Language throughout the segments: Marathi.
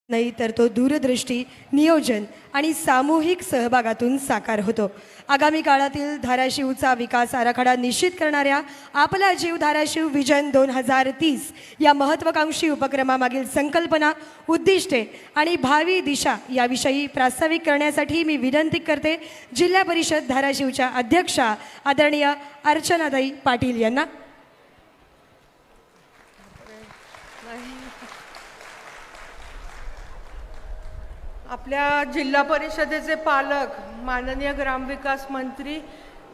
नाही तर तो दूरदृष्टी, नियोजन आणि सामूहिक सहभागातून साकार होतो. आगामी काळातील धाराशिवचा विकास आराखडा निश्चित करणाऱ्या आपला जीव धाराशिव विजन 2030 या महत्त्वाकांक्षी उपक्रमामागील संकल्पना, उद्दिष्टे आणि भावी दिशा याविषयी प्रास्ताविक करण्यासाठी मी विनंती करते जिल्हा परिषद धाराशिवच्या अध्यक्षा आदरणीय अर्चनाताई पाटील यांना. आपल्या जिल्हा परिषदेचे पालक माननीय ग्रामविकास मंत्री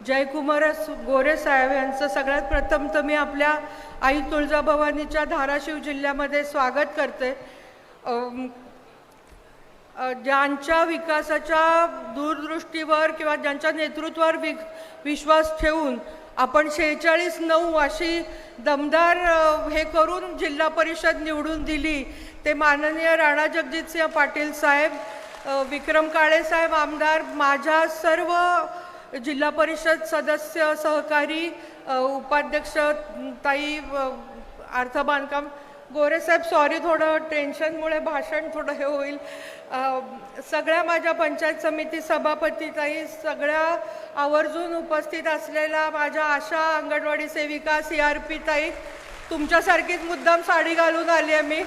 जयकुमार गोरे साहेब यांचं सगळ्यात प्रथम तर मी आपल्या आई तुळजाभवानीच्या धाराशिव जिल्ह्यामध्ये स्वागत करते. ज्यांच्या विकासाच्या दूरदृष्टीवर किंवा ज्यांच्या नेतृत्वावर विश्वास ठेवून आपण 46-9 अशी दमदार हे करून जिल्हा परिषद निवडून दिली, ते माननीय राणा जगजितसिंह पाटील साहेब, विक्रम काळे साहेब आमदार, माझ्या सर्व जिल्हा परिषद सदस्य, सहकारी, उपाध्यक्ष ताई, अर्थ बांधकाम गोरे साहेब, सॉरी थोडं टेन्शनमुळे भाषण थोडं हे होईल, सगळ्या माझ्या पंचायत समिती सभापती ताई, सगळ्या आवर्जून उपस्थित असलेल्या माझ्या आशा, अंगणवाडी सेविका, CRP ताई, तुमच्यासारखीच मुद्दाम साडी घालून आली आहे मी.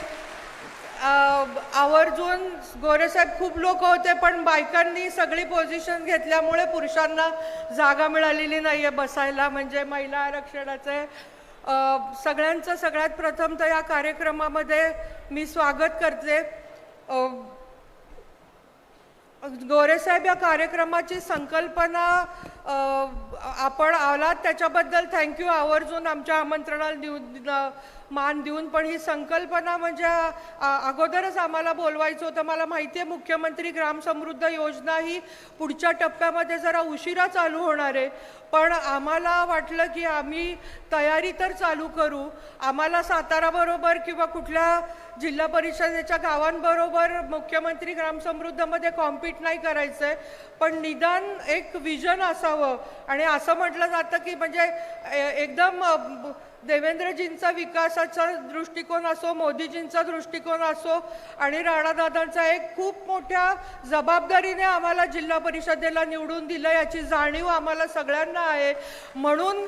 आवर्जून गोरेसाहेब, खूप लोक होते पण बायकांनी सगळी पोझिशन घेतल्यामुळे पुरुषांना जागा मिळालेली नाही आहे बसायला, म्हणजे महिला आरक्षणाचे. सगळ्यांचं सगळ्यात प्रथम तर या कार्यक्रमामध्ये मी स्वागत करते. गोरेसाहेब, या कार्यक्रमाची संकल्पना आपण आलात त्याच्याबद्दल थँक्यू, आवर्जून आमच्या आमंत्रणाला मान देऊन. पण ही संकल्पना म्हणजे अगोदरच आम्हाला बोलवायचं होतं. मला माहिती आहे मुख्यमंत्री ग्राम समृद्ध योजना ही पुढच्या टप्प्यामध्ये जरा उशिरा चालू होणार आहे, पण आम्हाला वाटलं की आम्ही तयारी तर चालू करू. आम्हाला साताराबरोबर किंवा कुठल्या जिल्हा परिषदेच्या गावांबरोबर मुख्यमंत्री ग्राम समृद्धमध्ये कॉम्पीट नाही करायचं आहे, पण निदान एक विजन असावं. आणि असं म्हटलं जातं की म्हणजे एकदम देवेंद्रजींचा विकासाचा दृष्टिकोन असो, मोदीजींचा दृष्टिकोन असो आणि राणादादांचा एक खूप मोठ्या जबाबदारीने आम्हाला जिल्हा परिषदेला निवडून दिलं याची जाणीव आम्हाला सगळ्यांना आहे. म्हणून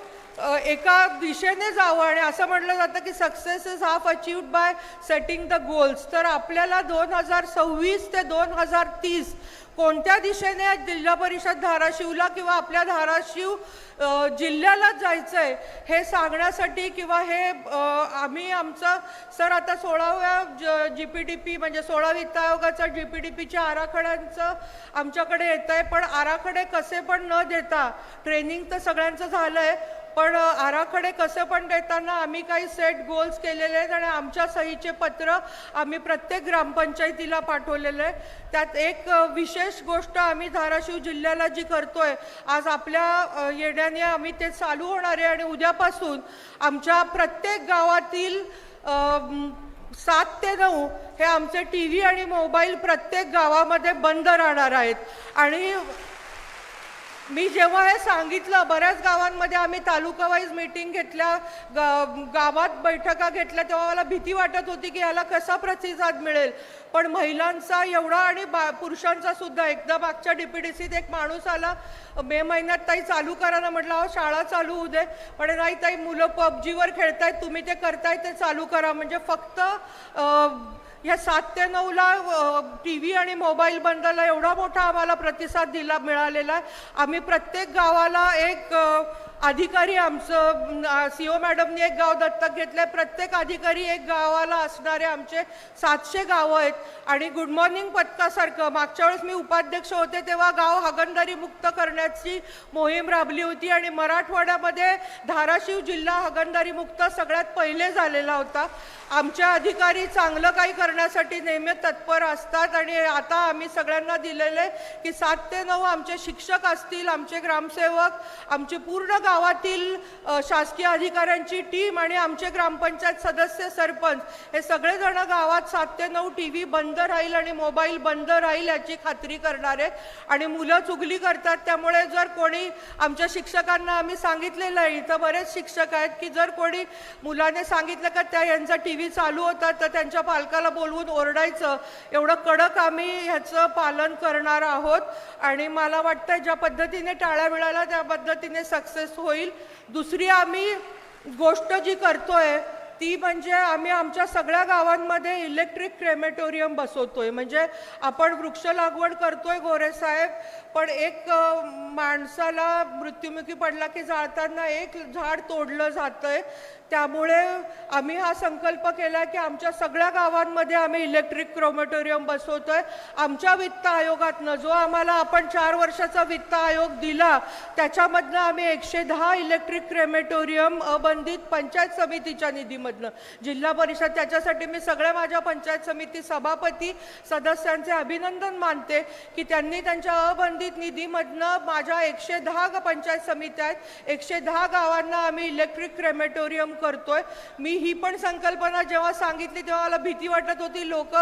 एका दिशेने जावं. आणि असं म्हटलं जातं की success is half achieved by setting the goals. तर आपल्याला 2026 ते 2030 कोणत्या दिशेने जिल्हा परिषद धाराशिवला किंवा आपल्या धाराशिव जिल्ह्याला जायचं आहे हे सांगण्यासाठी किंवा हे आम्ही आमचं सर आता 16व्या GPDP म्हणजे 16 वित्त आयोगाचा GPDPच्या आराखड्यांचं आमच्याकडे येत आहे, पण आराखडे कसे पण न देता, ट्रेनिंग तर सगळ्यांचं झालं आहे, पण आराखडे कसे पण देताना आम्ही काही सेट गोल्स केलेले आहेत आणि आमच्या सहीचे पत्र आम्ही प्रत्येक ग्रामपंचायतीला पाठवलेलं आहे. त्यात एक विशेष गोष्ट आम्ही धाराशिव जिल्ह्याला जी करतोय आज आपल्या येण्याने आम्ही ते चालू होणार आहे आणि उद्यापासून आमच्या प्रत्येक गावातील 7 ते 9 हे आमचे TV आणि मोबाईल प्रत्येक गावामध्ये बंद राहणार आहेत. आणि मी जेव्हा हे सांगितलं, बऱ्याच गावांमध्ये आम्ही तालुका वाईज मीटिंग घेतल्या, गावात बैठका घेतल्या, तेव्हा मला भीती वाटत होती की याला कसा प्रतिसाद मिळेल. पण महिलांचा एवढा आणि पुरुषांचा सुद्धा. एकदा मागच्या DPDCत एक माणूस आला, मे महिन्यात ताई चालू करा ना, म्हटलं अहो शाळा चालू होऊ दे, पण नाही ताई मुलं PUBGवर खेळतायत, तुम्ही ते करताय ते चालू करा. म्हणजे फक्त या 7 ते 9ला TV आणि मोबाईल बंदला एवढा मोठा आम्हाला प्रतिसाद मिळालेला आहे. आम्ही प्रत्येक गावाला एक अधिकारी, आमचं CO मॅडमनी एक गाव दत्तक घेतलं आहे, प्रत्येक अधिकारी एक गावाला असणारे आमचे 700 गावं आहेत. आणि गुड मॉर्निंग पथकासारखं मागच्या वेळेस मी उपाध्यक्ष होते तेव्हा गाव हागणदारी मुक्त करण्याची मोहीम राबली होती आणि मराठवाड्यामध्ये धाराशिव जिल्हा हागणदारी मुक्त सगळ्यात पहिले झालेला होता. आमचे अधिकारी चांगलं काही करण्यासाठी नेहमी तत्पर असतात आणि आता आम्ही सगळ्यांना दिलेले की 7 ते 9 आमचे शिक्षक असतील, आमचे ग्रामसेवक, आमची पूर्ण गावातील शासकीय अधिकाऱ्यांची टीम आणि आमचे ग्रामपंचायत सदस्य, सरपंच हे सगळेजण गावात 7 ते 9 TV बंद राहील आणि मोबाईल बंद राहील याची खात्री करणार आहे. आणि मुलं चुगली करतात, त्यामुळे जर कोणी आमच्या शिक्षकांना आम्ही सांगितलेलं आहे, इथं बरेच शिक्षक आहेत की जर कोणी मुलाने सांगितलं का त्या यांचा TV चालू होता तर त्यांच्या पालकाला बोलवून ओरडायचं. एवढं कडक आम्ही ह्याचं पालन करणार आहोत आणि मला वाटतं ज्या पद्धतीने टाळ्या मिळाल्या त्या पद्धतीने सक्सेस होईल. दुसरी आम्ही गोष्ट जी करतोय ती म्हणजे आम्ही आमच्या सगळ्या गावांमध्ये इलेक्ट्रिक क्रेमेटोरियम बसवतोय. म्हणजे आपण वृक्ष लागवड करतोय गोरे साहेब, पण एक माणसाला मृत्युमुखी पडला की जाळताना एक झाड तोडलं जातंय. त्यामुळे आम्ही हा संकल्प केला की आमच्या सगळ्या गावांमध्ये आम्ही इलेक्ट्रिक क्रोमेटोरियम बसवतोय. आमच्या वित्त आयोगातनं जो आम्हाला आपण 4 वर्षाचा वित्त आयोग दिला त्याच्यामधनं आम्ही 110 इलेक्ट्रिक क्रेमेटोरियम अबंधित पंचायत समितीच्या निधीमधनं, जिल्हा परिषद, त्याच्यासाठी मी सगळ्या माझ्या पंचायत समिती सभापती सदस्यांचे अभिनंदन मानते की त्यांनी त्यांच्या अबंधित निधीमधनं माझ्या 110 पंचायत समित्या आहेत, 110 गावांना आम्ही इलेक्ट्रिक क्रेमेटोरियम करतोय. मी ही पण संकल्पना जेव्हा सांगितली तेव्हा मला भीती वाटत होती लोक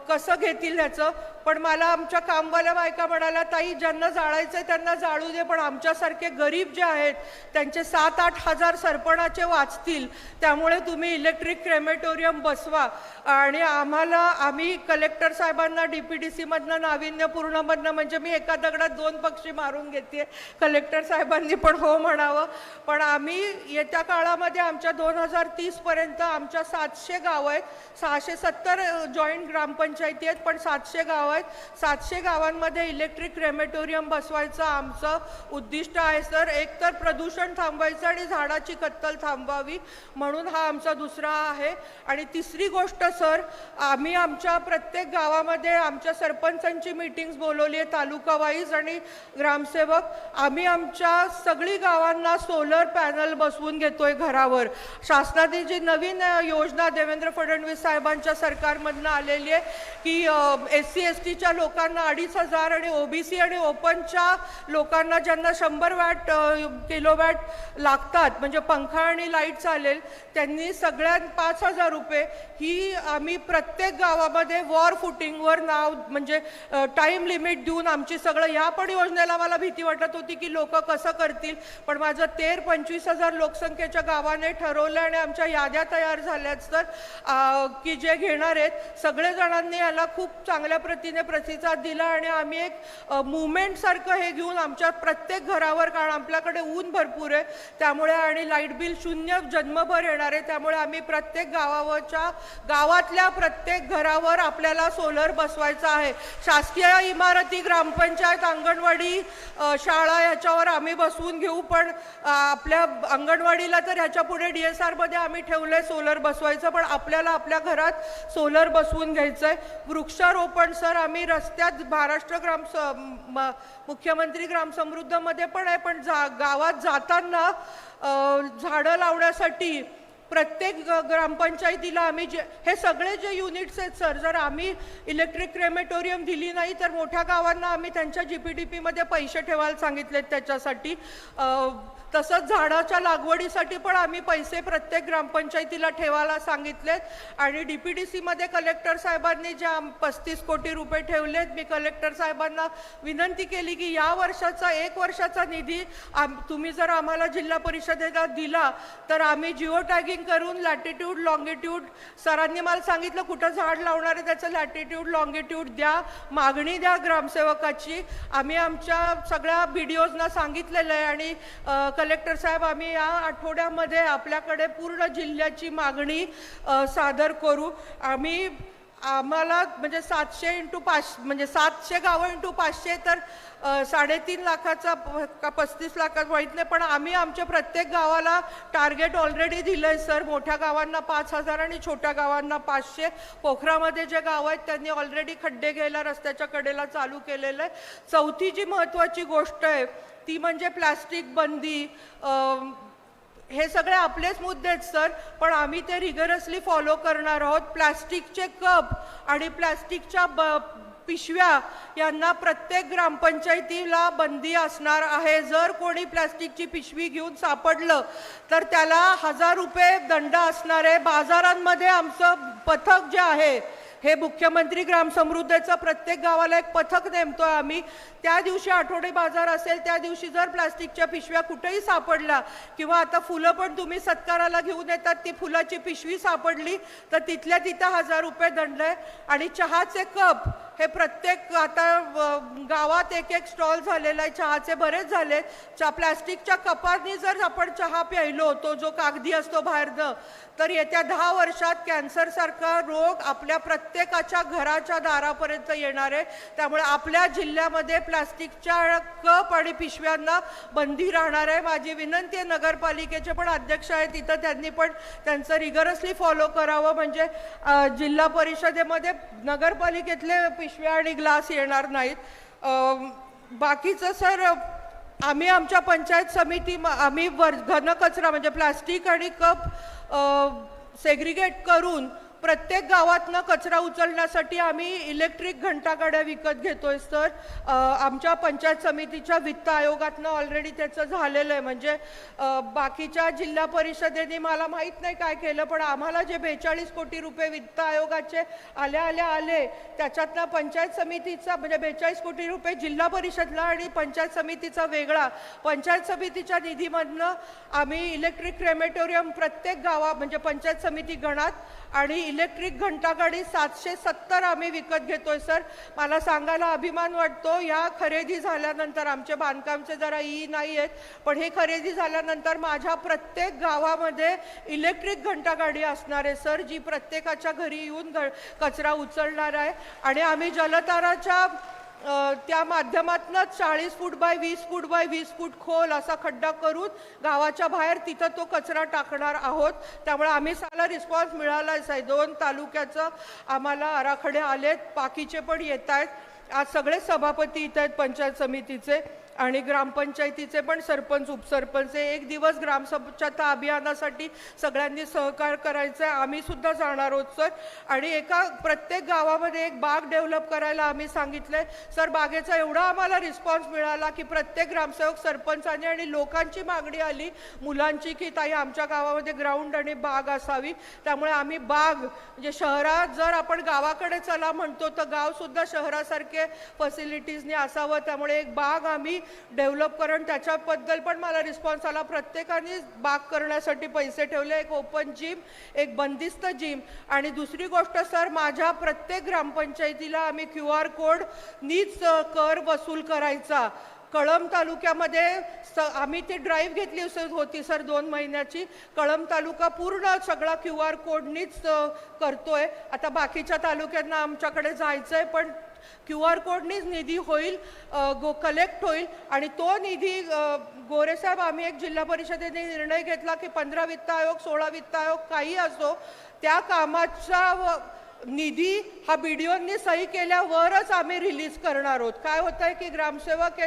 कसं घेतील ह्याचं, पण मला आमच्या कामवाल्या बायका म्हणाल्या ताई ज्यांना जाळायचंय त्यांना जाळू दे, पण आमच्यासारखे गरीब जे आहेत त्यांचे 7-8 हजार सरपणाचे वाचतील, त्यामुळे तुम्ही इलेक्ट्रिक क्रेमेटोरियम बसवा. आणि आम्ही कलेक्टर साहेबांना DPDC मधनं नाविन्यपूर्णमधनं, म्हणजे मी एका दगडात 2 पक्षी मारून घेते, कलेक्टर साहेबांनी पण हो म्हणावं. पण आम्ही येत्या काळामध्ये आमच्या 2030 पर्यंत आमच्या 700 गावं आहेत, 670 जॉईंट ग्रामपंचायती आहेत, पण 700 गावं आहेत. 700 गावांमध्ये इलेक्ट्रिक क्रेमेटोरियम बसवायचं आमचं उद्दिष्ट आहे सर. एक तर प्रदूषण थांबवायचं आणि झाडाची कत्तल थांबवावी, म्हणून हा आमचा दुसरा आहे. आणि तिसरी गोष्ट सर, आम्ही आमच्या प्रत्येक गावामध्ये आमच्या सरपंचांची मीटिंग्स बोलवली आहे तालुका वाईज आणि ग्रामसेवक. आम्ही आमच्या सगळी गावांना सोलर पॅनल बसवून घेतोय घरावर. शासनाने जी नवीन योजना देवेंद्र फडणवीस साहेबांच्या सरकारमधनं आलेली आहे की SC STच्या लोकांना 2,500 आणि OBC आणि ओपनच्या लोकांना ज्यांना 100 किलोवॅट लागतात, म्हणजे पंखा आणि लाईट चालेल, त्यांनी सगळ्यात 5,000 रुपये ही आम्ही प्रत्येक गावामध्ये वॉर फुटिंगवर नाव, म्हणजे टाईम लिमिट देऊन आमची सगळं, या पण योजनेला मला भीती वाटत होती की लोक कसं करतील, पण माझं 13-25,000 लोकसंख्येच्या गावाने ठरवलं आणि आमच्या याद्या तयार झाल्यात तर की जे घेणार आहेत सगळेजणांनी याला खूप चांगल्या प्रतीने प्रतिसाद दिला. आणि आम्ही एक मुवमेंट सारखं हे घेऊन आमच्या प्रत्येक घरावर, कारण आपल्याकडे ऊन भरपूर आहे त्यामुळे आणि लाईट बिल 0 जन्मभर येणार आहे, त्यामुळे आम्ही प्रत्येक गावातल्या प्रत्येक घरावर आपल्याला सोलर बसवायचा आहे. शासकीय इमारती, ग्रामपंचायत, अंगणवाडी, शाळा ह्याच्यावर आम्ही बसवून घेऊ, पण आपल्या अंगणवाडीला तर ह्याच्या पुढे DSR मध्ये आम्ही ठेवलंय सोलर बसवायचं, पण आपल्याला आपल्या घरात सोलर बसवून घ्यायचंय. वृक्षारोपण सर, आम्ही रस्त्यात महाराष्ट्र मुख्यमंत्री ग्राम समृद्धमध्ये पण आहे, पण गावात जाताना झाडं लावण्यासाठी प्रत्येक ग्रामपंचायतीला आम्ही हे सगळे जे युनिट्स आहेत सर, जर आम्ही इलेक्ट्रिक क्रेमेटोरियम दिली नाही तर मोठ्या गावांना आम्ही त्यांच्या GPDP मध्ये पैसे ठेवायला सांगितलेत त्याच्यासाठी. तसंच झाडाच्या लागवडीसाठी पण आम्ही पैसे प्रत्येक ग्रामपंचायतीला ठेवायला सांगितलेत. आणि DPDC मध्ये कलेक्टर साहेबांनी ज्या 35 कोटी रुपये ठेवलेत, मी कलेक्टर साहेबांना विनंती केली की या वर्षाचा 1 वर्षाचा निधी तुम्ही जर आम्हाला जिल्हा परिषदेला दिला तर आम्ही जिओ टॅगिंग करून लॅटिट्यूड लॉंगिट्यूड, सरांनी मला सांगितलं कुठं झाड लावणार आहे त्याचं लॅटिट्यूड लॉंगिट्यूड द्या, मागणी द्या ग्रामसेवकाची. आम्ही आमच्या सगळ्या BDOजना सांगितलेलं आहे आणि कलेक्टर साहेब आम्ही या आठवड्यामध्ये आपल्याकडे पूर्ण जिल्ह्याची मागणी सादर करू. आम्हाला म्हणजे 700 × 500 म्हणजे 700 गावं × 500 तर 3.5 लाखाचा का 35 लाखाचा माहीत नाही, पण आम्ही आमच्या प्रत्येक गावाला टार्गेट ऑलरेडी दिलंय सर. मोठ्या गावांना 5,000 आणि छोट्या गावांना 500. पोखरामध्ये जे गाव आहेत त्यांनी ऑलरेडी खड्डे घ्यायला रस्त्याच्या कडेला चालू केलेलं आहे. चौथी जी महत्त्वाची गोष्ट आहे ती म्हणजे प्लास्टिक बंदी. हे सगळे आपलेच मुद्दे आहेत सर, पण आम्ही ते रिगरसली फॉलो करणार आहोत. प्लास्टिकचे कप आणि प्लास्टिकच्या पिशव्या यांना प्रत्येक ग्रामपंचायतीला बंदी असणार आहे. जर कोणी प्लॅस्टिकची पिशवी घेऊन सापडलं तर त्याला 1000 रुपये दंड असणार आहे. बाजारांमध्ये आमचं पथक जे आहे हे मुख्यमंत्री ग्राम समृद्धीचं प्रत्येक गावाला एक पथक नेमतोय आम्ही. त्या दिवशी आठवडी बाजार असेल त्या दिवशी जर प्लास्टिकच्या पिशव्या कुठेही सापडल्या किंवा आता फुलं पण तुम्ही सत्काराला घेऊन येतात ती फुलाची पिशवी सापडली तर तिथल्या तिथं 1000 रुपये दंड आहे. आणि चहाचे कप हे प्रत्येक आता गावात एक एक स्टॉल झालेला आहे चहाचे बरेच झाले. प्लॅस्टिकच्या कपांनी जर आपण चहा प्यायलो होतो जो कागदी असतो बाहेरनं तर येत्या 10 वर्षात कॅन्सरसारखा रोग आपल्या प्रत्येकाच्या घराच्या दारापर्यंत येणार आहे. त्यामुळे आपल्या जिल्ह्यामध्ये प्लास्टिकच्या कप आणि पिशव्यांना बंदी राहणार आहे. माझी विनंती आहे नगरपालिकेचे पण अध्यक्ष आहेत तिथं त्यांनी पण त्यांचं रिगरसली फॉलो करावं म्हणजे जिल्हा परिषदेमध्ये नगरपालिकेतले पिशव्या आणि ग्लास येणार नाहीत. बाकीचं सर आम्ही आमच्या पंचायत समिती आम्ही घनकचरा म्हणजे प्लास्टिक आणि कप सेग्रिगेट करून प्रत्येक गावातनं कचरा उचलण्यासाठी आम्ही इलेक्ट्रिक घंटागाड्या विकत घेतोय सर. आमच्या पंचायत समितीच्या वित्त आयोगातनं ऑलरेडी त्याचं झालेलं आहे. म्हणजे बाकीच्या जिल्हा परिषदेने मला माहीत नाही काय केलं पण आम्हाला जे 42 कोटी रुपये वित्त आयोगाचे आले त्याच्यातनं पंचायत समितीचा म्हणजे 42 कोटी रुपये जिल्हा परिषदला आणि पंचायत समितीचा वेगळा पंचायत समितीच्या निधीमधनं आम्ही इलेक्ट्रिक क्रेमेटोरियम प्रत्येक गावा म्हणजे पंचायत समिती गणात आणि इलेक्ट्रिक घंटागाडी 770 आम्ही विकत घेतोय सर. मला सांगायला अभिमान वाटतो या खरेदी झाल्यानंतर आमचे बांधकामचे जरा नाही आहेत पण हे खरेदी झाल्यानंतर माझ्या प्रत्येक गावामध्ये इलेक्ट्रिक घंटागाडी असणार आहे सर जी प्रत्येकाच्या घरी येऊन कचरा उचलणार आहे. आणि आम्ही जलताराच्या त्या माध्यमातूनच 40 फूट बाय 20 फूट बाय 20 फूट खोल असा खड्डा करून गावाच्या बाहेर तिथं तो कचरा टाकणार आहोत. त्यामुळे आम्ही साला रिस्पॉन्स मिळालाच आहे. 2 तालुक्याचं आम्हाला आराखडे आलेत बाकीचे पण येत आहेत. आज सगळे सभापती येत आहेत पंचायत समितीचे आणि ग्रामपंचायतीचे पण सरपंच उपसरपंच. एक दिवस ग्रामस्वच्छता अभियानासाठी सगळ्यांनी सहकार करायचं आहे. आम्ही सुद्धा जाणार आहोत सर. आणि एका प्रत्येक गावामध्ये एक बाग डेव्हलप करायला आम्ही सांगितलंय सर. बागेचा एवढा आम्हाला रिस्पॉन्स मिळाला की प्रत्येक ग्रामसेवक सरपंचाने आणि लोकांची मागणी आली मुलांची की ताई आमच्या गावामध्ये ग्राउंड आणि बाग असावी. त्यामुळे आम्ही बाग म्हणजे शहरात जर आपण गावाकडे चला म्हणतो तर गावसुद्धा शहरासारखे फॅसिलिटीजने असावं. त्यामुळे एक बाग आम्ही डेव्हलप करून त्याच्याबद्दल पण मला रिस्पॉन्स आला. प्रत्येकाने बाग करण्यासाठी पैसे ठेवले. एक ओपन जिम एक बंदिस्त जिम. आणि दुसरी गोष्ट सर माझ्या प्रत्येक ग्रामपंचायतीला आम्ही QR कोड नीच कर वसूल करायचा. कळंब तालुक्यामध्ये आम्ही ती ड्राईव्ह घेतली होती सर 2 महिन्याची. कळंब तालुका पूर्ण सगळा QR कोडनीच करतोय. आता बाकीच्या तालुक्यांना आमच्याकडे जायचंय पण QR कोडनीच निधी होईल कलेक्ट होईल. आणि तो निधी गोरेसाहेब आम्ही एक जिल्हा परिषदेने निर्णय घेतला की 15 वित्त आयोग 16 वित्त आयोग काही असो त्या कामाचा निधी हा BDOंनी सही केल्यावरच आम्ही रिलीज करणार आहोत. काय होत आहे की ग्रामसेवक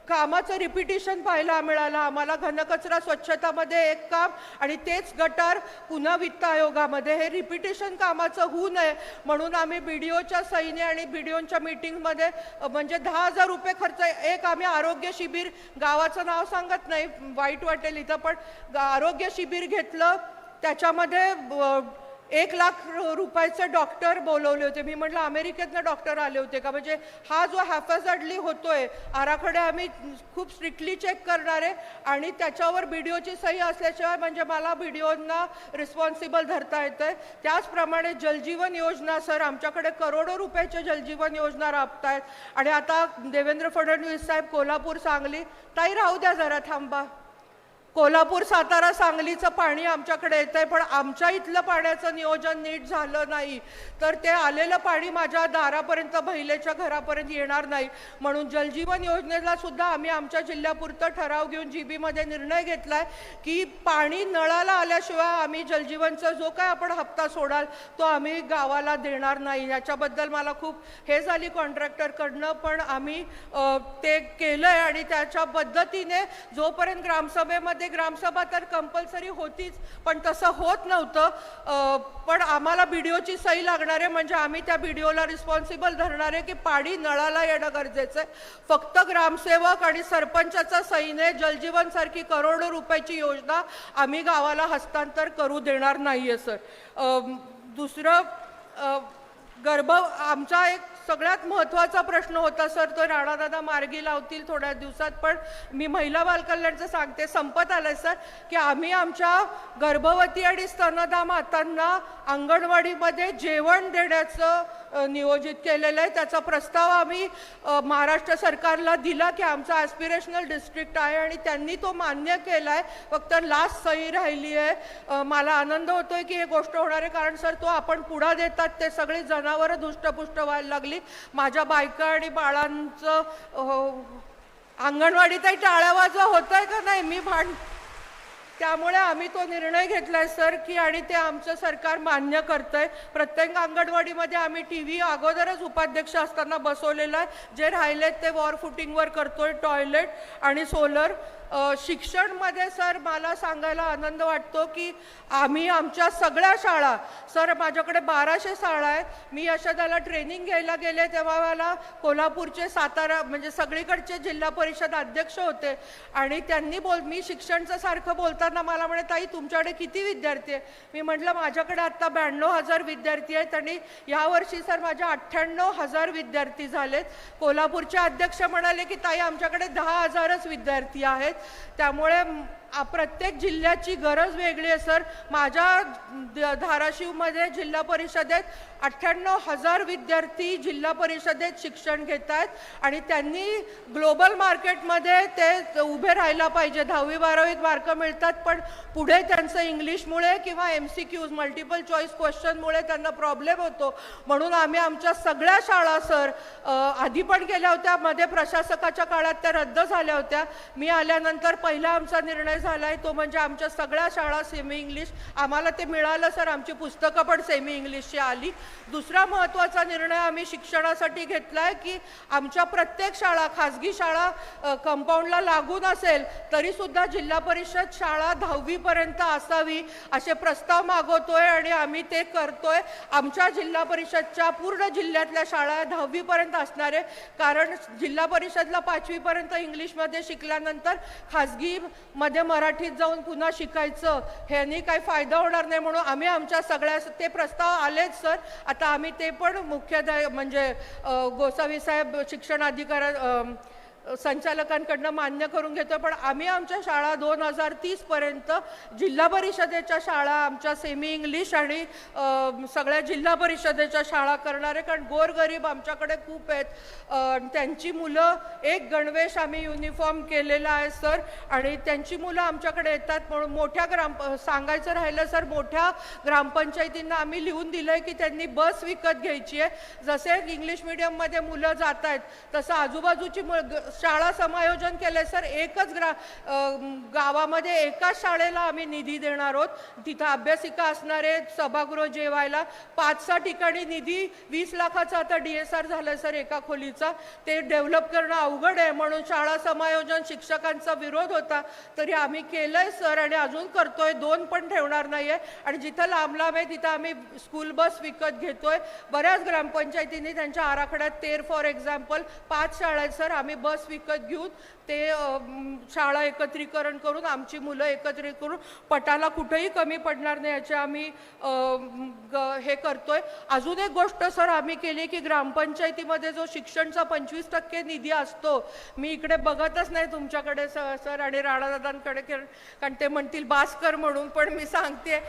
कामाचं रिपिटेशन पाहायला मिळालं आम्हाला. घनकचरा स्वच्छतामध्ये एक काम आणि तेच गटार पुन्हा वित्त आयोगामध्ये हे रिपिटेशन कामाचं होऊ नये म्हणून आम्ही BDOच्या सहीने आणि BDOच्या मीटिंगमध्ये म्हणजे 10,000 रुपये खर्च. एक आम्ही आरोग्य शिबिर गावाचं नाव सांगत नाही वाईट वाटेल इथं पण आरोग्य शिबिर घेतलं त्याच्यामध्ये 1 लाख रुपयाचे डॉक्टर बोलवले होते. मी म्हटलं अमेरिकेतनं डॉक्टर आले होते का. म्हणजे हा जो हॅफॅझर्डली होतोय आराखडे आम्ही खूप स्ट्रिक्टली चेक करणार आहे आणि त्याच्यावर BDOची सही असल्याशिवाय म्हणजे मला BDOंना रिस्पॉन्सिबल धरता येतं आहे. त्याचप्रमाणे जलजीवन योजना सर आमच्याकडे करोडो रुपयाच्या जलजीवन योजना राबत आहेत. आणि आता देवेंद्र फडणवीस साहेब कोल्हापूर सांगली ताई राहू द्या जरा थांबा. कोल्हापूर सातारा सांगलीचं पाणी आमच्याकडे येत आहे पण आमच्या इथलं पाण्याचं नियोजन नीट झालं नाही तर ते आलेलं पाणी माझ्या दारापर्यंत महिलेच्या घरापर्यंत येणार नाही. म्हणून जलजीवन योजनेला सुद्धा आम्ही आमच्या जिल्ह्यापुरतं ठराव घेऊन GB मध्ये निर्णय घेतलाय की पाणी नळाला आल्याशिवाय आम्ही जलजीवनचा जो काय आपण हप्ता सोडाल तो आम्ही गावाला देणार नाही. याच्याबद्दल मला खूप हे झाली कॉन्ट्रॅक्टरकडनं पण आम्ही ते केलंय आणि त्याच्या पद्धतीने जोपर्यंत ग्रामसभेमध्ये मध्ये ग्रामसभा तर कंपल्सरी होतीच, पण तसं होत नव्हतं. पण आम्हाला BDOची सही लागणार आहे, म्हणजे आम्ही त्या BDOला रिस्पॉन्सिबल धरणार आहे की पाणी नळाला येणं गरजेचं आहे. फक्त ग्रामसेवक आणि सरपंचाचा सहीने जलजीवन सारखी करोडो रुपयाची योजना आम्ही गावाला हस्तांतर करू देणार नाहीये सर. दुसरं आमचा एक सगळ्यात महत्त्वाचा प्रश्न होता सर, तो राणादादा मार्गी लावतील थोड्या दिवसात, पण मी महिला बालकल्याणचं सांगते, संपत आलंय सर, की आम्ही आमच्या गर्भवती आणि स्तनदा मातांना अंगणवाडीमध्ये जेवण देण्याचं नियोजित केलेलं आहे. त्याचा प्रस्ताव आम्ही महाराष्ट्र सरकारला दिला की आमचा ॲस्पिरेशनल डिस्ट्रिक्ट आहे आणि त्यांनी तो मान्य केला आहे. फक्त लास्ट सही राहिली आहे. मला आनंद होतोय की हे गोष्ट होणार आहे, कारण सर तो आपण पुढा देतात ते सगळी जनावरं धुष्टपुष्ट व्हायला लागली. माझ्या बायका आणि बाळांचं अंगणवाडीतही टाळ्या वाजवा होतंय का नाही त्यामुळे आम्ही तो निर्णय घेतलाय सर की, आणि ते आमचं सरकार मान्य करतंय. प्रत्येक अंगणवाडीमध्ये आम्ही TV अगोदरच उपाध्यक्ष असताना बसवलेला आहे. जे राहिलेत ते वॉर फुटिंगवर करतोय, टॉयलेट आणि सोलर. शिक्षणमध्ये सर मला सांगायला आनंद वाटतो की आम्ही आमच्या सगळ्या शाळा, सर माझ्याकडे 1200 शाळा आहे. मी यशदाला ट्रेनिंग घ्यायला गेले तेव्हा मला कोल्हापूरचे, सातारा म्हणजे सगळीकडचे जिल्हा परिषद अध्यक्ष होते आणि त्यांनी मी शिक्षणचं सारखं बोलताना मला म्हणे, ताई तुमच्याकडे किती विद्यार्थी आहे? मी म्हटलं माझ्याकडे आत्ता 92,000 विद्यार्थी आहेत आणि यावर्षी सर माझ्या 98,000 विद्यार्थी झालेत. कोल्हापूरचे अध्यक्ष म्हणाले की ताई आमच्याकडे 10,000च विद्यार्थी आहेत. त्यामुळे प्रत्येक जिल्ह्याची गरज वेगळी आहे सर. माझ्या धाराशिवमध्ये जिल्हा परिषदेत 98,000 विद्यार्थी जिल्हा परिषदेत शिक्षण घेत आहेत आणि त्यांनी ग्लोबल मार्केटमध्ये ते उभे राहायला पाहिजे. 10वी-12वीत मार्क मिळतात, पण पुढे त्यांचं इंग्लिशमुळे किंवा MCQs मल्टिपल चॉईस क्वेश्चनमुळे त्यांना प्रॉब्लेम होतो. म्हणून आम्ही आमच्या सगळ्या शाळा सर आधी पण केल्या होत्या, मध्ये प्रशासकाच्या काळात त्या रद्द झाल्या होत्या. मी आल्यानंतर पहिला आमचा निर्णय झालाय तो म्हणजे आमच्या सगळ्या शाळा सेमी इंग्लिश. आम्हाला ते मिळालं सर, आमची पुस्तकं पण सेमी इंग्लिशची आली. दुसरा महत्त्वाचा निर्णय आम्ही शिक्षणासाठी घेतलाय की आमच्या प्रत्येक शाळा, खाजगी शाळा कंपाऊंडला लागून असेल तरी सुद्धा जिल्हा परिषद शाळा 10वी पर्यंत असावी असे प्रस्ताव मागवतोय आणि आम्ही ते करतोय. आमच्या जिल्हा परिषदच्या पूर्ण जिल्ह्यातल्या शाळा 10वी पर्यंत असणार आहे, कारण जिल्हा परिषदला 5वी पर्यंत इंग्लिशमध्ये शिकल्यानंतर खाजगीमध्ये मराठीत जाऊन पुन्हा शिकायचं ह्यानी काही फायदा होणार नाही. म्हणून आम्ही आमच्या सगळ्या ते प्रस्ताव आलेच सर. आता आम्ही ते पण म्हणजे गोसावी साहेब शिक्षण अधिकारी संचालकांकडनं मान्य करून घेतो. पण आम्ही आमच्या शाळा 2030 पर्यंत जिल्हा परिषदेच्या शाळा आमच्या सेमी इंग्लिश आणि सगळ्या जिल्हा परिषदेच्या शाळा करणार आहे, कारण गोरगरीब आमच्याकडे खूप आहेत. त्यांची मुलं एक गणवेश आम्ही युनिफॉर्म केलेला आहे सर आणि त्यांची मुलं आमच्याकडे येतात. म्हणून मोठ्या सांगायचं राहिलं सर, मोठ्या ग्रामपंचायतींना आम्ही लिहून दिलंय की त्यांनी बस विकत घ्यायची आहे. जसे इंग्लिश मीडियममध्ये मुलं जात आहेत तसं आजूबाजूची शाळा समायोजन केले सर. एकच गावामध्ये एकाच शाळेला आम्ही निधी देणार आहोत. तिथं अभ्यासिका असणार आहेत, सभागृह जेवायला. 5-6 ठिकाणी निधी 20 लाखाचा आता DSR झालाय सर एका खोलीचा. ते डेव्हलप करणं अवघड आहे, म्हणून शाळा समायोजन शिक्षकांचा विरोध होता तरी आम्ही केलंय सर आणि अजून करतोय. 2 पण ठेवणार नाहीये आणि जिथं लांब लांब आहे तिथं आम्ही स्कूल बस विकत घेतोय. बऱ्याच ग्रामपंचायतींनी त्यांच्या आराखड्यात फॉर एक्झाम्पल 5 शाळा आहेत सर. आम्ही बस विकत घेऊन ते शाळा एकत्रीकरण करून आमची मुलं एकत्रित करून पटाला कुठेही कमी पडणार नाही याचे आम्ही हे करतोय. अजून एक गोष्ट सर आम्ही केली की ग्रामपंचायतीमध्ये जो शिक्षणचा 25% निधी असतो, मी इकडे बघतच नाही तुमच्याकडे सर आणि राणादादांकडे, कारण ते म्हणतील बास्कर म्हणून, पण मी सांगते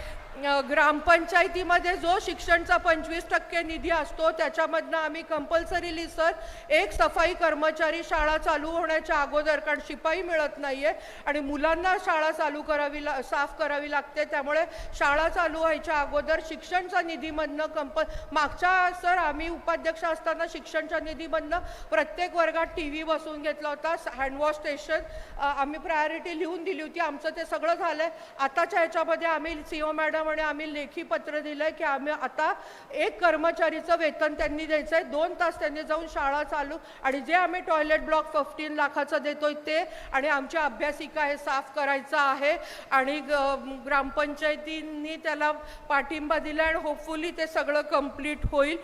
ग्रामपंचायतीमध्ये जो शिक्षणचा 25% निधी असतो त्याच्यामधनं आम्ही कंपल्सरीली सर एक सफाई कर्मचारी शाळा चालू होण्याच्या अगोदर, कारण शिपाई मिळत नाहीये आणि मुलांना शाळा चालू साफ करावी लागते, त्यामुळे शाळा चालू व्हायच्या अगोदर शिक्षणच्या निधीमधनं मागच्या सर आम्ही उपाध्यक्ष असताना शिक्षणच्या निधीमधनं प्रत्येक वर्गात TV बसवून घेतला होता. हँडवॉश स्टेशन आम्ही प्रायोरिटी लिहून दिली होती. आमचं ते सगळं झालंय. आताच्या ह्याच्यामध्ये आम्ही CO मॅडम आणि आम्ही लेखी पत्र दिलंय की आम्ही आता एक कर्मचारीचं वेतन त्यांनी द्यायचंय, 2 तास त्यांनी जाऊन शाळा चालू, आणि जे आम्ही टॉयलेट ब्लॉक 15 लाखाचं देतोय ते, आणि आमच्या अभ्यासिका हे साफ करायचं आहे आणि ग्रामपंचायतींनी त्याला पाठिंबा दिला आणि होपफुली ते सगळं कंप्लीट होईल.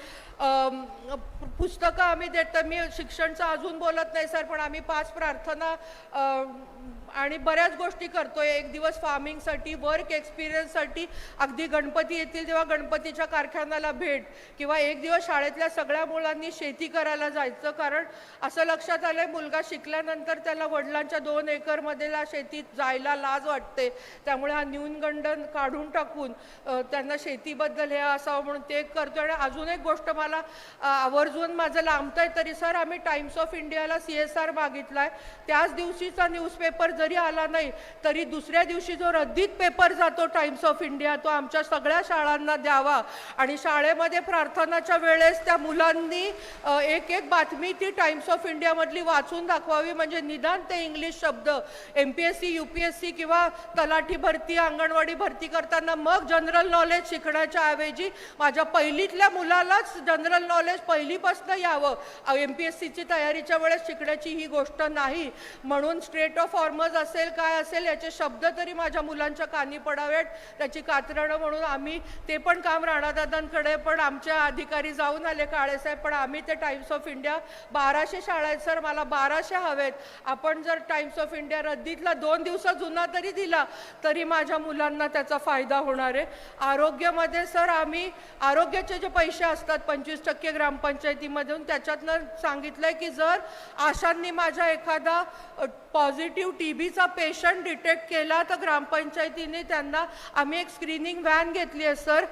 पुस्तकं आम्ही देतो. मी शिक्षणचं अजून बोलत नाही सर, पण आम्ही 5 प्रार्थना आणि बऱ्याच गोष्टी करतोय. एक दिवस फार्मिंगसाठी, वर्क एक्सपिरियन्ससाठी, अगदी गणपती येतील तेव्हा गणपतीच्या कारखान्याला भेट, किंवा एक दिवस शाळेतल्या सगळ्या मुलांनी शेती करायला जायचं. कारण असं लक्षात आलंय मुलगा शिकल्यानंतर त्याला वडिलांच्या 2 एकरमधल्या शेतीत जायला लाज वाटते. त्यामुळे हा न्यूनगंड काढून टाकून त्यांना शेतीबद्दल हे असावं म्हणून ते करतोय. आणि अजून एक गोष्ट मला आवर्जून माझं लांबतंय तरी सर, आम्ही टाइम्स ऑफ इंडियाला CSR मागितलाय. त्याच दिवशीचा न्यूजपेपर जरी आला नाही तरी दुसऱ्या दिवशी जो रद्दीत पेपर जातो टाइम्स ऑफ इंडिया, तो आमच्या सगळ्या शाळांना द्यावा. आणि शाळेमध्ये प्रार्थनाच्या वेळेस त्या मुलांनी एक बातमी ती टाइम्स ऑफ इंडियामधली वाचून दाखवावी, म्हणजे निदान ते इंग्लिश शब्द MPSC UPSC किंवा तलाठी भरती, अंगणवाडी भरती करताना मग जनरल नॉलेज शिकण्याच्या ऐवजी माझ्या पहिलीतल्या मुलालाच जनरल नॉलेज पहिलीपासून यावं. MPSCची तयारीच्या वेळेस शिकण्याची ही गोष्ट नाही. म्हणून स्ट्रेट ऑफ फॉर्मर्स असेल काय असेल याचे शब्द तरी माझ्या मुलांच्या कानी पडावेत, त्याची कात्रणं म्हणून आम्ही ते पण काम राणादादांकडे पण आमचे अधिकारी जाऊन आले काळेसाहेब, पण आम्ही ते टाइम्स ऑफ इंडिया 1200 शाळा आहेत सर, मला 1200 हवेत. आपण जर टाइम्स ऑफ इंडिया रद्दीतला 2 दिवसा जुना तरी दिला तरी माझ्या मुलांना त्याचा फायदा होणार आहे. आरोग्यामध्ये सर आम्ही आरोग्याचे जे पैसे असतात 25% ग्रामपंचायतीमधून, त्याच्यातनं सांगितलंय की जर आशांनी माझ्या एखादा पॉझिटिव्ह TBचा पेशंट डिटेक्ट केला तर ग्रामपंचायतीने त्यांना आम्ही एक स्क्रीनिंग व्हॅन घेतली आहे सर,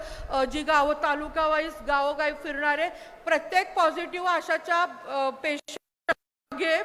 जी तालुका वाईज गावोगावी फिरणारे प्रत्येक पॉझिटिव्ह आशाच्या पेशंट घे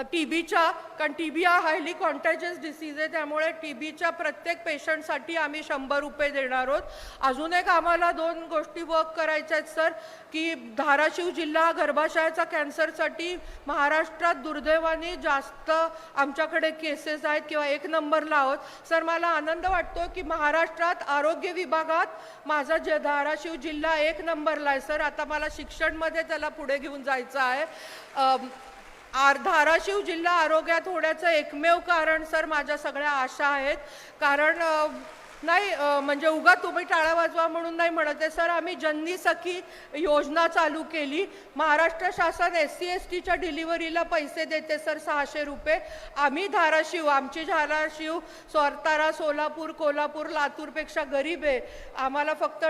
TBच्या, कारण TB हा हायली कॉन्टॅजियस डिसीज आहे, त्यामुळे TBच्या प्रत्येक पेशंटसाठी आम्ही 100 रुपये देणार आहोत. अजून एक आम्हाला 2 गोष्टी वर्क करायच्या आहेत सर, की धाराशिव जिल्हा गर्भाशयाचा कॅन्सरसाठी महाराष्ट्रात दुर्दैवाने जास्त आमच्याकडे केसेस आहेत किंवा 1 नंबरला आहोत सर. मला आनंद वाटतो की महाराष्ट्रात आरोग्य विभागात माझा धाराशिव जिल्हा 1 नंबरला आहे सर. आता मला शिक्षणमध्ये त्याला पुढे घेऊन जायचं आहे. धाराशिव जिल्हा आरोग्यात होण्याचं एकमेव कारण सर माझ्या सगळ्या आशा आहेत. कारण नाही म्हणजे उगा तुम्ही टाळा वाजवा म्हणून नाही म्हणत आहे सर, आम्ही जननी सखी योजना चालू केली. महाराष्ट्र शासन SC STच्या डिलिव्हरीला पैसे देते सर 600 रुपये. आम्ही आमची धाराशिव, सातारा, सोलापूर, कोल्हापूर, लातूरपेक्षा गरीब आहे. आम्हाला फक्त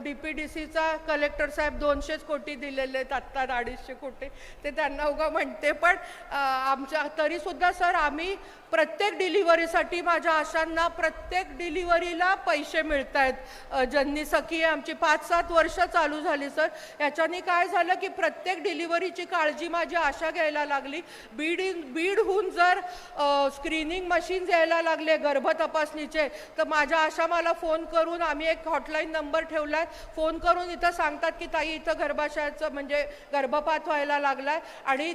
DPDCचा कलेक्टर साहेब 200 कोटी दिलेले आहेत, आत्ता 250 कोटी, ते त्यांना उगा म्हणते. पण आमच्या तरीसुद्धा सर आम्ही प्रत्येक डिलिव्हरीसाठी माझ्या आशांना प्रत्येक डिलिव्हरीला पैसे मिळत आहेत. जननी सखी आमची 5-7 वर्ष चालू झाली सर. याच्याने काय झालं की प्रत्येक डिलिव्हरीची काळजी माझी आशा घ्यायला लागली. बीडहून जर स्क्रीनिंग मशीन्स यायला लागले गर्भ तपासणीचे तर माझ्या आशा मला फोन करून, आम्ही एक हॉटलाईन नंबर ठेवला आहे, फोन करून इथं सांगतात की ताई इथं गर्भाशयाचं म्हणजे गर्भपात व्हायला लागला आहे आणि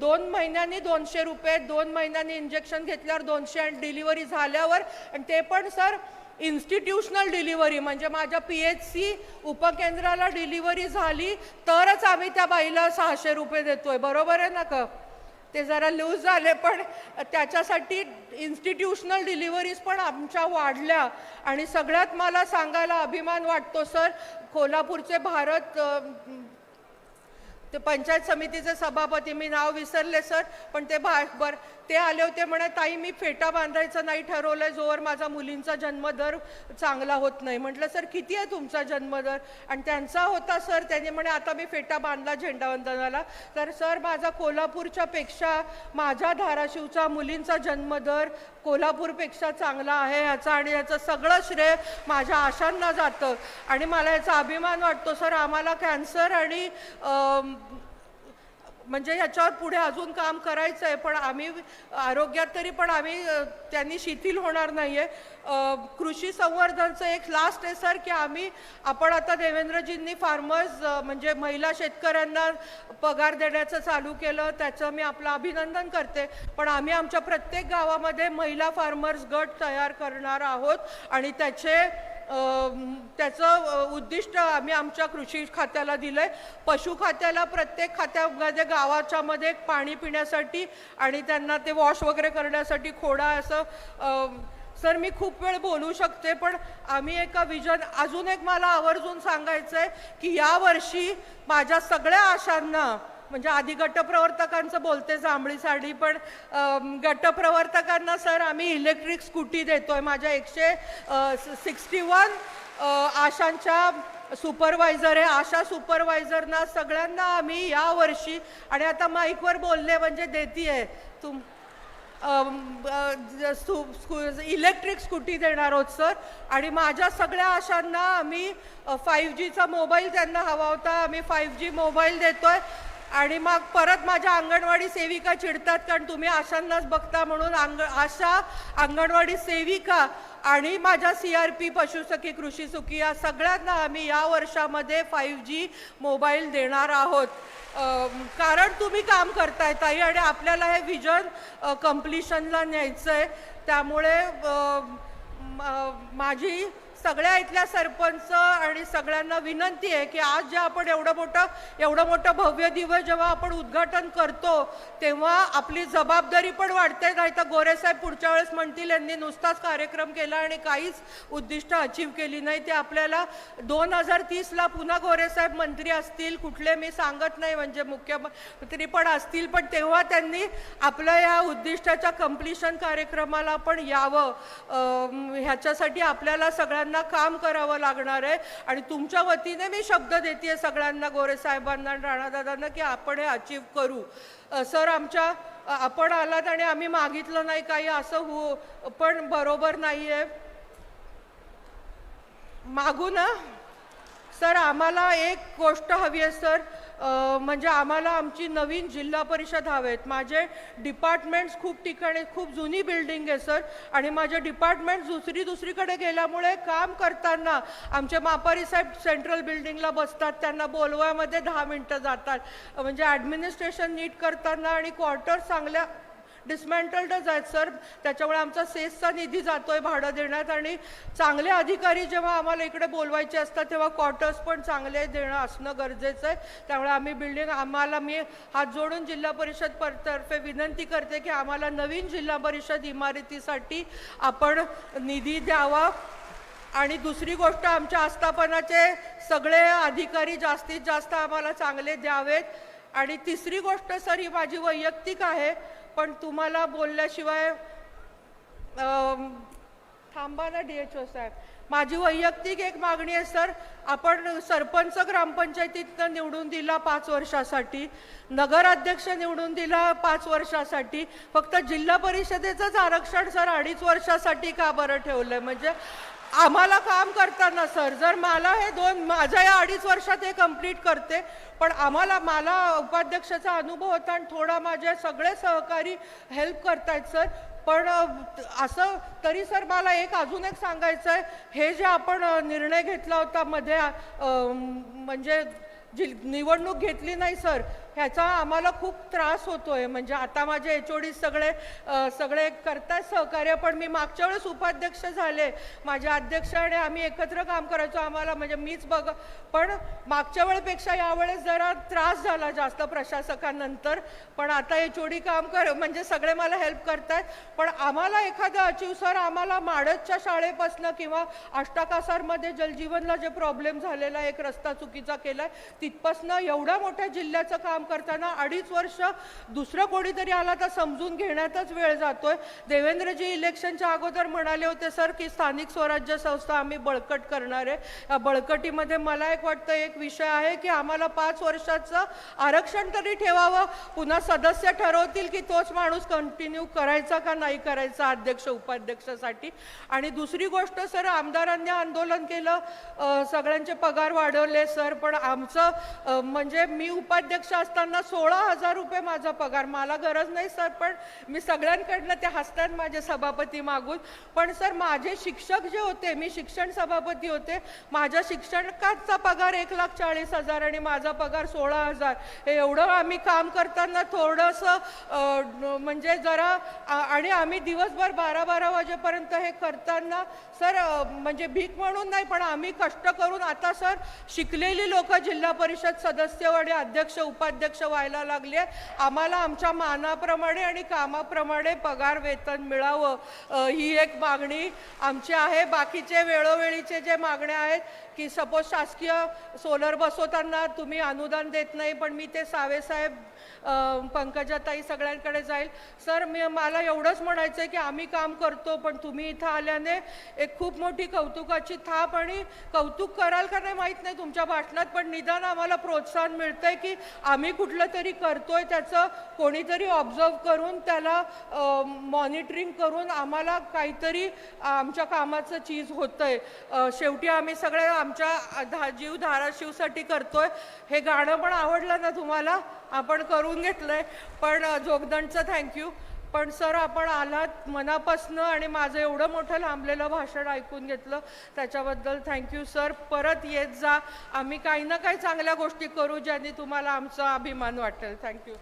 2 महिन्यांनी 200 रुपये, 2 महिन्यांनी इंजेक्शन घेतल्यावर 200 आणि डिलिव्हरी झाल्यावर, आणि ते पण सर इन्स्टिट्यूशनल डिलिव्हरी म्हणजे माझ्या PHC उपकेंद्राला डिलिव्हरी झाली तरच आम्ही त्या बाईला 600 रुपये देतोय. बरोबर आहे ना का? ते जरा लूज झाले, पण त्याच्यासाठी इन्स्टिट्यूशनल डिलिव्हरीज पण आमच्या वाढल्या. आणि सगळ्यात मला सांगायला अभिमान वाटतो सर, कोल्हापूरचे भारत ते पंचायत समितीचे सभापती, मी नाव विसरले सर, पण ते आले होते म्हणे ताई मी फेटा बांधायचं नाही ठरवलंय जोवर माझा मुलींचा जन्मदर चांगला होत नाही. म्हटलं सर किती आहे तुमचा जन्मदर? आणि त्यांचा होता सर, त्यांनी म्हणे आता मी फेटा बांधला झेंडावंदनाला. तर सर माझा कोल्हापूरच्या पेक्षा माझ्या धाराशिवचा मुलींचा जन्मदर कोल्हापूरपेक्षा चांगला आहे ह्याचा, आणि याचं सगळं श्रेय माझ्या आशांना जातं आणि मला याचा अभिमान वाटतो सर. आम्हाला कॅन्सर आणि म्हणजे याच्यावर पुढे अजून काम करायचं आहे, पण आम्ही आरोग्यात तरी पण आम्ही त्यांनी शिथिल होणार नाही आहे. कृषी संवर्धनचं एक लास्ट आहे सर, की आपण आता देवेंद्रजींनी फार्मर्स म्हणजे महिला शेतकऱ्यांना पगार देण्याचं चालू केलं, त्याचं मी आपलं अभिनंदन करते. पण आम्ही आमच्या प्रत्येक गावामध्ये महिला फार्मर्स गट तयार करणार आहोत आणि त्याचे त्याचं उद्दिष्ट आम्ही आमच्या कृषी खात्याला दिलंय. पशु खात्याला प्रत्येक खात्यामध्ये गावाच्या मध्ये पाणी पिण्यासाठी आणि त्यांना ते वॉश वगैरे करण्यासाठी खोडा असं. सर मी खूप वेळ बोलू शकते पण आम्ही एका विजन अजून एक मला आवर्जून सांगायचं आहे की यावर्षी माझ्या सगळ्या आशांना म्हणजे आधी गटप्रवर्तकांचं बोलते जांभळी साडी पण गटप्रवर्तकांना सर आम्ही इलेक्ट्रिक स्कूटी देतोय. माझ्या 161 आशांच्या सुपरवायझर आहे. आशा सुपरवायझरना सगळ्यांना आम्ही यावर्षी आणि आता माईकवर बोलले म्हणजे देतीये इलेक्ट्रिक स्कूटी देणार आहोत सर. आणि माझ्या सगळ्या आशांना आम्ही 5Gचा मोबाईल त्यांना हवा होता आम्ही 5G मोबाईल देतोय. आणि मग परत माझ्या अंगणवाडी सेविका चिडतात कारण तुम्ही आशांनाच बघता म्हणून आशा अंगणवाडी सेविका आणि माझ्या CRP पशुसखी कृषी सुखी या सगळ्यांना आम्ही या वर्षामध्ये 5G मोबाईल देणार आहोत. कारण तुम्ही काम करताय ताई आणि आपल्याला हे विजन कंप्लिशनला न्यायचं आहे. त्यामुळे माझी सगळ्या इथल्या सरपंच आणि सगळ्यांना विनंती आहे की आज जे आपण एवढं मोठं भव्य दिवस जेव्हा आपण उद्घाटन करतो तेव्हा आपली जबाबदारी पण वाढते. नाही तर गोरेसाहेब पुढच्या वेळेस म्हणतील यांनी नुसताच कार्यक्रम केला आणि काहीच उद्दिष्ट अचीव केली नाही. ते आपल्याला 2030ला पुन्हा गोरेसाहेब मंत्री असतील कुठले मी सांगत नाही म्हणजे मुख्यमंत्री पण असतील पण तेव्हा त्यांनी आपल्या या उद्दिष्टाच्या कंप्लिशन कार्यक्रमाला पण यावं. ह्याच्यासाठी आपल्याला सगळ्यांना काम करावं लागणार आहे. आणि तुमच्या वतीने मी शब्द देते सगळ्यांना गोरे साहेबांना राणादादांना की आपण हे अचीव करू. सर आपण आलात आणि आम्ही मागितलं नाही काही असं पण बरोबर नाहीये. मागू ना सर आम्हाला एक गोष्ट हवी आहे सर म्हणजे आम्हाला आमची नवीन जिल्हा परिषद हवेत. माझे डिपार्टमेंट्स खूप ठिकाणी खूप जुनी बिल्डिंग आहे सर आणि माझे डिपार्टमेंट दुसरीकडे गेल्यामुळे काम करताना आमचे मापारी साहेब सेंट्रल बिल्डिंगला बसतात त्यांना बोलवायमध्ये 10 मिनिटं जातात. म्हणजे ॲडमिनिस्ट्रेशन नीट करताना आणि क्वार्टर्स चांगल्या डिसमॅन्टल्डच आहेत सर. त्याच्यामुळे आमचा सेसचा निधी जातोय भाडं देण्यात आणि चांगले अधिकारी जेव्हा आम्हाला इकडे बोलवायचे असतात तेव्हा क्वार्टर्स पण चांगले देणं असणं गरजेचं आहे. त्यामुळे आम्ही बिल्डिंग मी हात जोडून जिल्हा परिषद तर्फे विनंती करते की आम्हाला नवीन जिल्हा परिषद इमारतीसाठी आपण निधी द्यावा. आणि दुसरी गोष्ट आमच्या आस्थापनाचे सगळे अधिकारी जास्तीत जास्त आम्हाला चांगले द्यावेत. आणि तिसरी गोष्ट सर ही माझी वैयक्तिक आहे पण तुम्हाला बोलल्याशिवाय थांबा ना DHO साहेब. माझी वैयक्तिक एक मागणी आहे सर आपण सरपंच ग्रामपंचायतीतनं निवडून दिला 5 वर्षासाठी नगराध्यक्ष निवडून दिला 5 वर्षासाठी फक्त जिल्हा परिषदेचंच आरक्षण सर 2.5 वर्षासाठी का बरं ठेवलंय. म्हणजे आम्हाला काम करताना सर जर मला हे माझ्या या 2.5 वर्षात हे कंप्लीट करते पण मला उपाध्यक्षाचा अनुभव होता आणि थोडा माझे सगळे सहकारी हेल्प करतायत सर. पण असं तरी सर मला अजून एक सांगायचं आहे हे जे आपण निर्णय घेतला होता मध्ये म्हणजे निवडणूक घेतली नाही सर ह्याचा आम्हाला खूप त्रास होतोय. म्हणजे आता माझे HOD सगळे करतात सहकार्य पण मी मागच्या वेळेस उपाध्यक्ष झाले माझे अध्यक्ष आणि आम्ही एकत्र काम करायचो आम्हाला म्हणजे मीच पण मागच्या वेळेपेक्षा यावेळेस जरा त्रास झाला जास्त प्रशासकांनंतर. पण आता HOD काम म्हणजे सगळे मला हेल्प करतात. पण आम्हाला एखादं अचीव सर आम्हाला माडतच्या शाळेपासनं किंवा अष्टाकासारमध्ये जलजीवनला जे प्रॉब्लेम झालेला एक रस्ता चुकीचा केलाय तिथपासनं एवढ्या मोठ्या जिल्ह्याचं काम करताना 2.5 वर्ष दुसरं कोणीतरी आला तर समजून घेण्यातच वेळ जातोय. देवेंद्रजी इलेक्शनच्या अगोदर म्हणाले होते सर की स्थानिक स्वराज्य संस्था आम्ही बळकट करणार आहे. या बळकटीमध्ये मला वाटतं एक विषय आहे की आम्हाला 5 वर्षाचं आरक्षण तरी ठेवावं. पुन्हा सदस्य ठरवतील की तोच माणूस कंटिन्यू करायचा का नाही करायचा अध्यक्ष उपाध्यक्षासाठी. आणि दुसरी गोष्ट सर आमदारांनी आंदोलन केलं सगळ्यांचे पगार वाढवले सर पण आमचं म्हणजे मी उपाध्यक्ष असताना 16,000 रुपये माझा पगार. मला गरज नाही सर, पण मी सगळ्यांकडनं ते हसतात माझे सभापती मागून. पण सर माझे शिक्षक जे होते, मी शिक्षण सभापती होते, माझ्या शिक्षकाचा पगार 1,40,000 आणि माझा पगार 16,000. हे एवढं आम्ही काम करताना थोडंसं म्हणजे जरा आणि आम्ही दिवसभर 12-12 वाजेपर्यंत हे करताना सर म्हणजे भीक म्हणून नाही, पण आम्ही कष्ट करून आता सर शिकलेली लोक जिल्हा परिषद सदस्य आणि अध्यक्ष उपाध्यक्ष व्हायला लागले. आम्हाला आमच्या मानाप्रमाणे आणि कामाप्रमाणे पगार वेतन मिळावं ही एक मागणी आमची आहे. बाकीचे वेळोवेळीचे जे मागण्या आहेत की सपोज शासकीय सोलर बसवताना तुम्ही अनुदान देत नाही, पण मी ते साहेब पंकजाताई सगळ्यांकडे जाईल. सर मला एवढंच म्हणायचं आहे की आम्ही काम करतो, पण तुम्ही इथं आल्याने एक खूप मोठी कौतुकाची थाप आणि कौतुक कराल का नाही माहीत नाही तुमच्या भाषणात, पण निदान आम्हाला प्रोत्साहन मिळतंय की आम्ही कुठलं तरी करतोय, त्याचं कोणीतरी ऑब्झर्व करून त्याला मॉनिटरिंग करून आम्हाला काहीतरी आमच्या कामाचं चीज होतंय. शेवटी आम्ही सगळे आमच्या जीव धाराशिवसाठी करतोय. हे गाणं पण आवडलं ना तुम्हाला, आपण करून घेतलंय. पण जोगदंडचं थँक्यू. पण सर आपण आलात मनापासनं आणि माझं एवढं मोठं लांबलेलं भाषण ऐकून घेतलं त्याच्याबद्दल थँक्यू सर. परत येत जा, आम्ही काही ना काही चांगल्या गोष्टी करू ज्यांनी तुम्हाला आमचा अभिमान वाटेल. थँक्यू.